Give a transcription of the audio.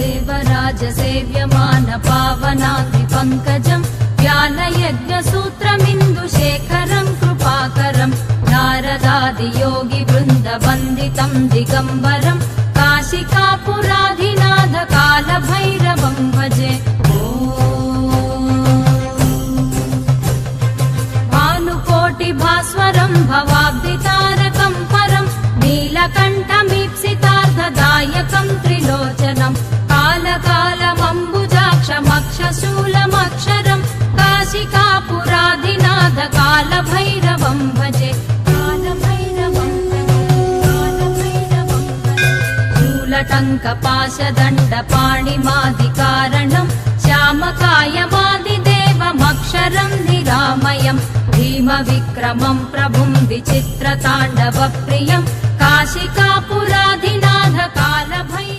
देवराजसेव्यमान पावनाद्रिपङ्कजम् ज्ञानयज्ञसूत्रमिन्दुशेखरम् कृपाकरम् नारदादियोगिवृन्दवन्दितम् दिगम्बरम् काशिकापुराधिनाथ कालभैरवम् भजे। भानुकोटिभास्वरम् भवाब्धितारकम् परम् नीलकण्ठमीप्सितार्थदायकम् त्रिलोचनम् कालकालमम्बुजाक्षमक्षशूलमक्षरम् काशिकापुराधिनाथ कालभैरवम् भजे। शूलटङ्कपाशदण्डपाणिमादिकारणम् श्यामकायमादिदेवमक्षरम् निरामयम् भीमविक्रमम् प्रभुम् विचित्रताण्डवप्रियम् काशिकापुराधिनाथ कालभैरवम्